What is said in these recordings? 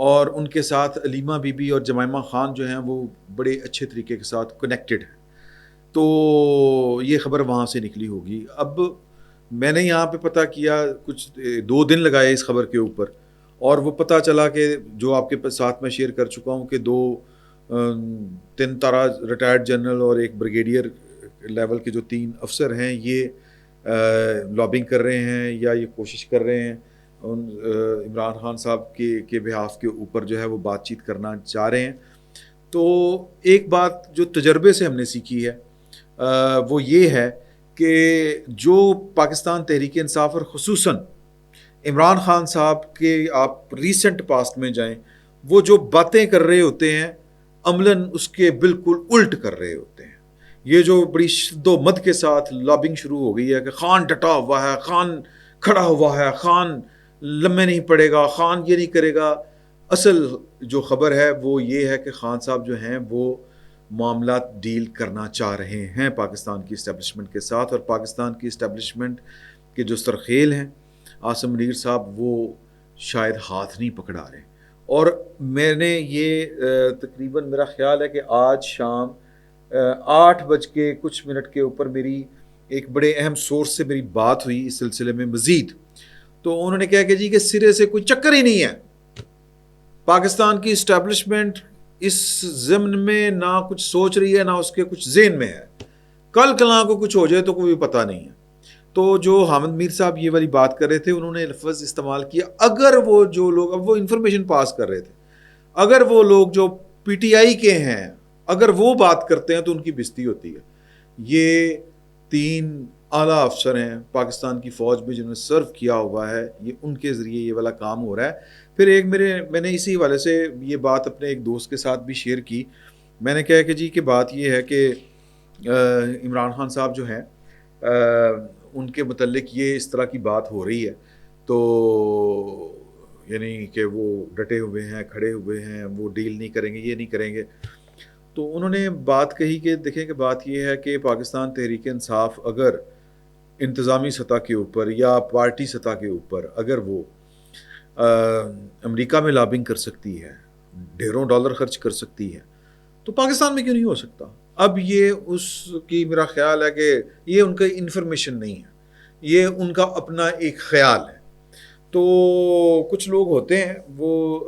اور ان کے ساتھ علیمہ بی بی اور جمائمہ خان جو ہیں وہ بڑے اچھے طریقے کے ساتھ کنیکٹڈ ہیں. تو یہ خبر وہاں سے نکلی ہوگی. اب میں نے یہاں پہ پتہ کیا, کچھ 2 دن لگائے اس خبر کے اوپر, اور وہ پتہ چلا کہ جو آپ کے ساتھ میں شیئر کر چکا ہوں کہ 3 تارا ریٹائرڈ جنرل اور ایک بریگیڈیئر لیول کے جو 3 افسر ہیں, یہ لابنگ کر رہے ہیں یا یہ کوشش کر رہے ہیں عمران خان صاحب کے بہاف کے اوپر جو ہے وہ بات چیت کرنا چاہ رہے ہیں. تو ایک بات جو تجربے سے ہم نے سیکھی ہے وہ یہ ہے کہ جو پاکستان تحریک انصاف اور خصوصاً عمران خان صاحب کے آپ ریسنٹ پاسٹ میں جائیں, وہ جو باتیں کر رہے ہوتے ہیں عملاً اس کے بالکل الٹ کر رہے ہوتے ہیں. یہ جو بڑی شد و مد کے ساتھ لابنگ شروع ہو گئی ہے کہ خان ڈٹا ہوا ہے, خان کھڑا ہوا ہے, خان لمحے نہیں پڑے گا, خان یہ نہیں کرے گا. اصل جو خبر ہے وہ یہ ہے کہ خان صاحب جو ہیں وہ معاملات ڈیل کرنا چاہ رہے ہیں پاکستان کی اسٹیبلشمنٹ کے ساتھ, اور پاکستان کی اسٹیبلشمنٹ کے جو سرخیل ہیں عاصم منیر صاحب وہ شاید ہاتھ نہیں پکڑا رہے. اور میں نے یہ تقریباً میرا خیال ہے کہ آج شام 8:00 کے اوپر میری ایک بڑے اہم سورس سے میری بات ہوئی اس سلسلے میں مزید. تو انہوں نے کہا کہ جی کہ سرے سے کوئی چکر ہی نہیں ہے, پاکستان کی اسٹیبلشمنٹ اس ضمن میں نہ کچھ سوچ رہی ہے نہ اس کے کچھ ذہن میں ہے, کل کلاں کو کچھ ہو جائے تو کوئی پتہ نہیں ہے. تو جو حامد میر صاحب یہ والی بات کر رہے تھے, انہوں نے لفظ استعمال کیا, اگر وہ جو لوگ, اب وہ انفارمیشن پاس کر رہے تھے, اگر وہ لوگ جو پی ٹی آئی کے ہیں اگر وہ بات کرتے ہیں تو ان کی بےزتی ہوتی ہے. یہ 3 اعلیٰ افسر ہیں پاکستان کی فوج میں جنہوں نے سرو کیا ہوا ہے, یہ ان کے ذریعے یہ والا کام ہو رہا ہے. پھر ایک میں نے اسی حوالے سے یہ بات اپنے ایک دوست کے ساتھ بھی شیئر کی. میں نے کہا کہ جی کہ بات یہ ہے کہ عمران خان صاحب جو ہیں ان کے متعلق یہ اس طرح کی بات ہو رہی ہے, تو یعنی کہ وہ ڈٹے ہوئے ہیں, کھڑے ہوئے ہیں, وہ ڈیل نہیں کریں گے, یہ نہیں کریں گے. تو انہوں نے بات کہی کہ دیکھیں کہ بات یہ ہے کہ پاکستان تحریک انصاف اگر انتظامی سطح کے اوپر یا پارٹی سطح کے اوپر اگر وہ امریکہ میں لابنگ کر سکتی ہے, ڈھیروں ڈالر خرچ کر سکتی ہے, تو پاکستان میں کیوں نہیں ہو سکتا؟ اب یہ اس کی میرا خیال ہے کہ یہ ان کا انفارمیشن نہیں ہے, یہ ان کا اپنا ایک خیال ہے. تو کچھ لوگ ہوتے ہیں وہ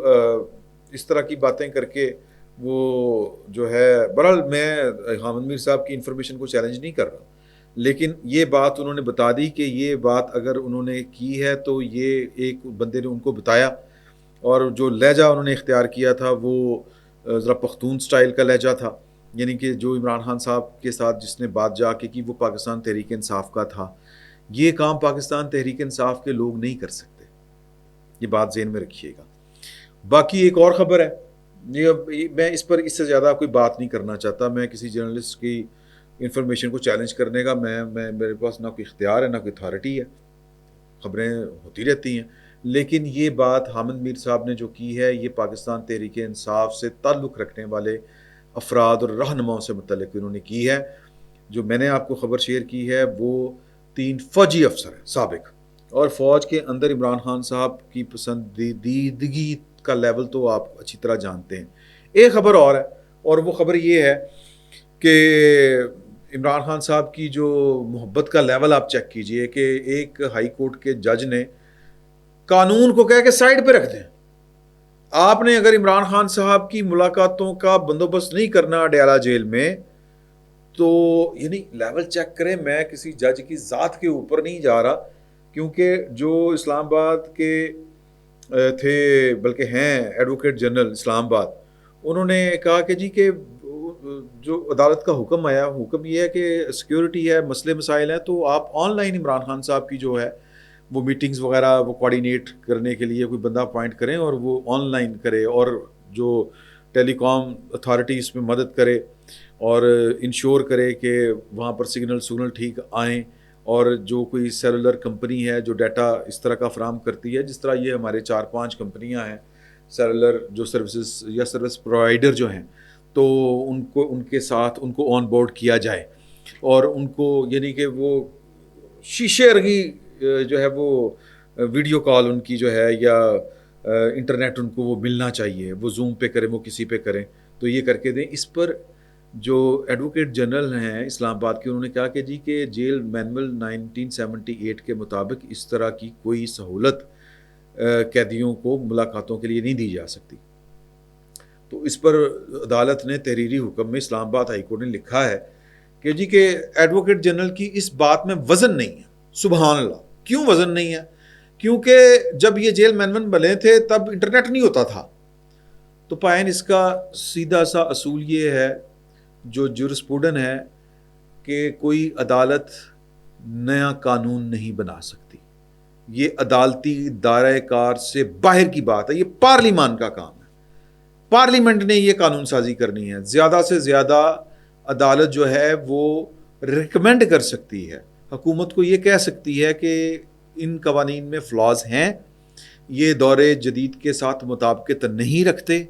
اس طرح کی باتیں کر کے وہ جو ہے, بہرحال میں حامد میر صاحب کی انفارمیشن کو چیلنج نہیں کر رہا, لیکن یہ بات انہوں نے بتا دی کہ یہ بات اگر انہوں نے کی ہے تو یہ ایک بندے نے ان کو بتایا, اور جو لہجہ انہوں نے اختیار کیا تھا وہ ذرا پختون سٹائل کا لہجہ تھا, یعنی کہ جو عمران خان صاحب کے ساتھ جس نے بات جا کے کی وہ پاکستان تحریک انصاف کا تھا. یہ کام پاکستان تحریک انصاف کے لوگ نہیں کر سکتے, یہ بات ذہن میں رکھیے گا. باقی ایک اور خبر ہے, میں اس پر اس سے زیادہ کوئی بات نہیں کرنا چاہتا, میں کسی جرنلسٹ کی انفارمیشن کو چیلنج کرنے کا میرے پاس نہ کوئی اختیار ہے نہ کوئی اتھارٹی ہے, خبریں ہوتی رہتی ہیں. لیکن یہ بات حامد میر صاحب نے جو کی ہے یہ پاکستان تحریک انصاف سے تعلق رکھنے والے افراد اور رہنماؤں سے متعلق انہوں نے کی ہے. جو میں نے آپ کو خبر شیئر کی ہے وہ 3 فوجی افسر ہیں سابق, اور فوج کے اندر عمران خان صاحب کی پسندیدگی کا لیول تو آپ اچھی طرح جانتے ہیں. ایک خبر اور ہے, اور وہ خبر یہ ہے کہ عمران خان صاحب کی جو محبت کا لیول آپ چیک کیجئے کہ ایک ہائی کورٹ کے جج نے قانون کو کہہ کے سائڈ پہ رکھ دیں. آپ نے اگر عمران خان صاحب کی ملاقاتوں کا بندوبست نہیں کرنا اڈیالہ جیل میں تو یعنی لیول چیک کریں. میں کسی جج کی ذات کے اوپر نہیں جا رہا, کیونکہ جو اسلام آباد کے تھے بلکہ ہیں ایڈوکیٹ جنرل اسلام آباد, انہوں نے کہا کہ جی کہ جو عدالت کا حکم آیا, حکم یہ ہے کہ سیکیورٹی ہے, مسئلے مسائل ہیں, تو آپ آن لائن عمران خان صاحب کی جو ہے وہ میٹنگز وغیرہ وہ کوارڈینیٹ کرنے کے لیے کوئی بندہ اپوائنٹ کریں اور وہ آن لائن کرے, اور جو ٹیلی کام اتھارٹی اس میں مدد کرے اور انشور کرے کہ وہاں پر سگنل ٹھیک آئیں, اور جو کوئی سیلولر کمپنی ہے جو ڈیٹا اس طرح کا فراہم کرتی ہے, جس طرح یہ ہمارے 4-5 کمپنیاں ہیں سیلولر جو سروسز یا سروس پرووائڈر جو ہیں, تو ان کے ساتھ ان کو آن بورڈ کیا جائے, اور ان کو یعنی کہ وہ شیشے رگی جو ہے وہ ویڈیو کال ان کی جو ہے یا انٹرنیٹ ان کو وہ ملنا چاہیے، وہ زوم پہ کریں، وہ کسی پہ کریں تو یہ کر کے دیں. اس پر جو ایڈوکیٹ جنرل ہیں اسلام آباد کے، انہوں نے کہا کہ جی کہ جیل مینول 1978 کے مطابق اس طرح کی کوئی سہولت قیدیوں کو ملاقاتوں کے لیے نہیں دی جا سکتی. تو اس پر عدالت نے تحریری حکم میں اسلام آباد ہائی کورٹ نے لکھا ہے کہ جی کہ ایڈوکیٹ جنرل کی اس بات میں وزن نہیں ہے. سبحان اللہ. کیوں وزن نہیں ہے؟ کیونکہ جب یہ جیل مینول بنے تھے تب انٹرنیٹ نہیں ہوتا تھا. تو پائن اس کا سیدھا سا اصول یہ ہے جو جورسپروڈن ہے کہ کوئی عدالت نیا قانون نہیں بنا سکتی. یہ عدالتی دائرہ کار سے باہر کی بات ہے. یہ پارلیمان کا کام ہے. پارلیمنٹ نے یہ قانون سازی کرنی ہے. زیادہ سے زیادہ عدالت جو ہے وہ ریکمینڈ کر سکتی ہے، حکومت کو یہ کہہ سکتی ہے کہ ان قوانین میں فلاز ہیں، یہ دور جدید کے ساتھ مطابقت نہیں رکھتے،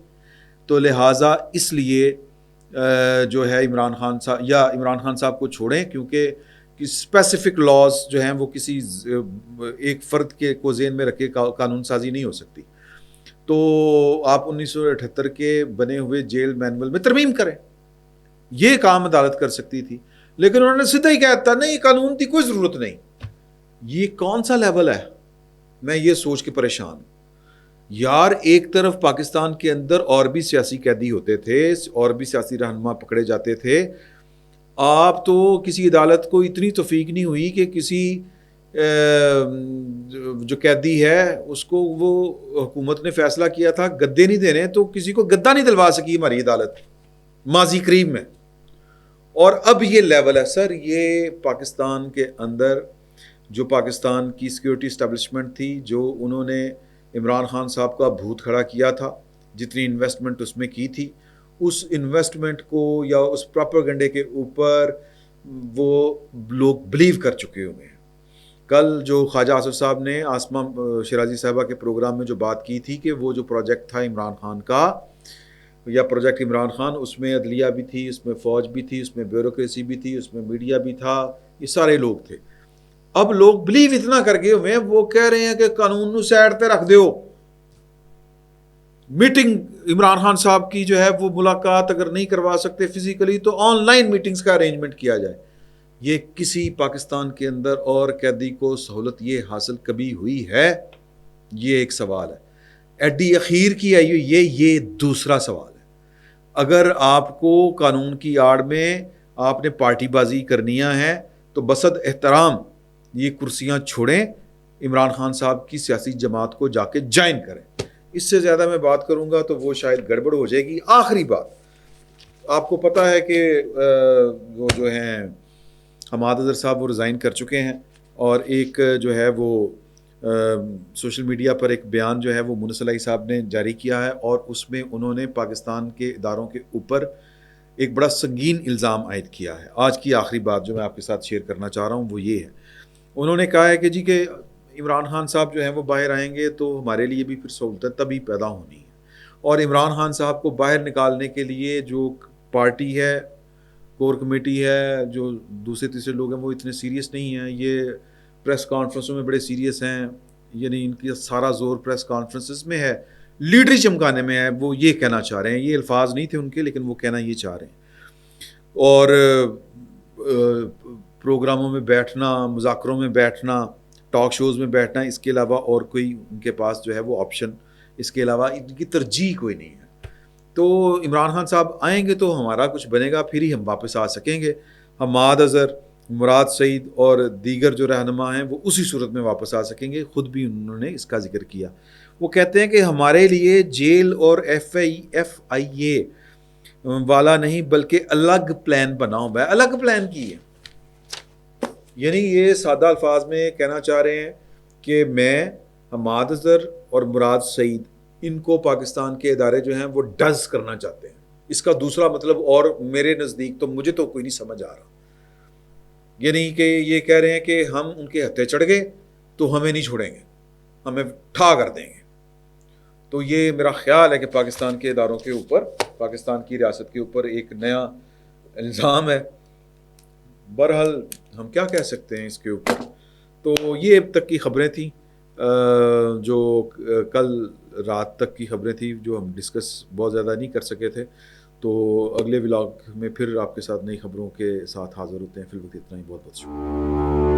تو لہٰذا اس لیے جو ہے عمران خان صاحب کو چھوڑیں، کیونکہ اسپیسیفک لاز جو ہیں وہ کسی ایک فرد کے کو ذہن میں رکھے قانون سازی نہیں ہو سکتی. تو آپ 1978 کے بنے ہوئے جیل مینول میں ترمیم کریں. یہ کام عدالت کر سکتی تھی، لیکن انہوں نے سیدھا ہی کہا تھا نہیں، قانون کی کوئی ضرورت نہیں. یہ کون سا لیول ہے؟ میں یہ سوچ کے پریشان ہوں یار. ایک طرف پاکستان کے اندر اور بھی سیاسی قیدی ہوتے تھے، اور بھی سیاسی رہنما پکڑے جاتے تھے. آپ تو کسی عدالت کو اتنی توفیق نہیں ہوئی کہ کسی جو قیدی ہے اس کو، وہ حکومت نے فیصلہ کیا تھا گدے نہیں دینے، تو کسی کو گدا نہیں دلوا سکی ہماری عدالت ماضی قریب میں. اور اب یہ لیول ہے سر. یہ پاکستان کے اندر جو پاکستان کی سیکیورٹی اسٹیبلشمنٹ تھی، جو انہوں نے عمران خان صاحب کا بھوت کھڑا کیا تھا، جتنی انویسٹمنٹ اس میں کی تھی، اس انویسٹمنٹ کو یا اس پروپیگنڈے کے اوپر وہ لوگ بلیو کر چکے ہوئے ہیں. کل جو خواجہ آصف صاحب نے آسمہ شیرازی صاحبہ کے پروگرام میں جو بات کی تھی کہ وہ جو پروجیکٹ تھا عمران خان کا، یا پروجیکٹ عمران خان، اس میں عدلیہ بھی تھی، اس میں فوج بھی تھی، اس میں بیوروکریسی بھی تھی، اس میں میڈیا بھی تھا، یہ سارے لوگ تھے. اب لوگ بلیو اتنا کر گئے ہوئے ہیں، وہ کہہ رہے ہیں کہ قانون نو سائڈ تے رکھ دیو. میٹنگ عمران خان صاحب کی جو ہے وہ ملاقات اگر نہیں کروا سکتے فزیکلی تو آن لائن میٹنگز کا ارینجمنٹ کیا جائے. یہ کسی پاکستان کے اندر اور قیدی کو سہولت یہ حاصل کبھی ہوئی ہے؟ یہ ایک سوال ہے. ایڈی اخیر کی آئی ہوئی یہ دوسرا سوال ہے. اگر آپ کو قانون کی آڑ میں آپ نے پارٹی بازی کرنیاں ہیں تو بسد احترام یہ کرسیاں چھوڑیں، عمران خان صاحب کی سیاسی جماعت کو جا کے جوائن کریں. اس سے زیادہ میں بات کروں گا تو وہ شاید گڑبڑ ہو جائے گی. آخری بات، آپ کو پتہ ہے کہ وہ جو ہیں حماد اظہر صاحب وہ ریزائن کر چکے ہیں، اور ایک جو ہے وہ سوشل میڈیا پر ایک بیان جو ہے وہ مونس صلاحی صاحب نے جاری کیا ہے، اور اس میں انہوں نے پاکستان کے اداروں کے اوپر ایک بڑا سنگین الزام عائد کیا ہے. آج کی آخری بات جو میں آپ کے ساتھ شیئر کرنا چاہ رہا ہوں وہ یہ ہے. انہوں نے کہا ہے کہ جی کہ عمران خان صاحب جو ہیں وہ باہر آئیں گے تو ہمارے لیے بھی پھر سہولت تبھی پیدا ہونی ہے، اور عمران خان صاحب کو باہر نکالنے کے لیے جو پارٹی ہے، کور کمیٹی ہے، جو دوسرے تیسرے لوگ ہیں وہ اتنے سیریس نہیں ہیں. یہ پریس کانفرنسوں میں بڑے سیریس ہیں، یعنی ان کی سارا زور پریس کانفرنسز میں ہے، لیڈری چمکانے میں ہے. وہ یہ کہنا چاہ رہے ہیں، یہ الفاظ نہیں تھے ان کے لیکن وہ کہنا یہ چاہ رہے ہیں. اور پروگراموں میں بیٹھنا، مذاکروں میں بیٹھنا، ٹاک شوز میں بیٹھنا، اس کے علاوہ اور کوئی ان کے پاس جو ہے وہ آپشن، اس کے علاوہ ان کی ترجیح کوئی نہیں ہے. تو عمران خان صاحب آئیں گے تو ہمارا کچھ بنے گا، پھر ہی ہم واپس آ سکیں گے. حماد اظہر، مراد سعید اور دیگر جو رہنما ہیں وہ اسی صورت میں واپس آ سکیں گے. خود بھی انہوں نے اس کا ذکر کیا. وہ کہتے ہیں کہ ہمارے لیے جیل اور FIA والا نہیں بلکہ الگ پلان بنا ہوا ہے. الگ پلان کی ہے، یعنی یہ سادہ الفاظ میں کہنا چاہ رہے ہیں کہ میں، حماد اظہر اور مراد سعید، ان کو پاکستان کے ادارے جو ہیں وہ ڈز کرنا چاہتے ہیں. اس کا دوسرا مطلب اور میرے نزدیک تو مجھے تو کوئی نہیں سمجھ آ رہا. یعنی کہ یہ کہہ رہے ہیں کہ ہم ان کے ہتھے چڑھ گئے تو ہمیں نہیں چھوڑیں گے، ہمیں ٹھا کر دیں گے. تو یہ میرا خیال ہے کہ پاکستان کے اداروں کے اوپر، پاکستان کی ریاست کے اوپر ایک نیا الزام ہے. بہرحال ہم کیا کہہ سکتے ہیں اس کے اوپر. تو یہ اب تک کی خبریں تھیں جو کل رات تک کی خبریں تھیں جو ہم ڈسکس بہت زیادہ نہیں کر سکے تھے. تو اگلے ولاگ میں پھر آپ کے ساتھ نئی خبروں کے ساتھ حاضر ہوتے ہیں. فی الوقت اتنا ہی. بہت بہت شکریہ.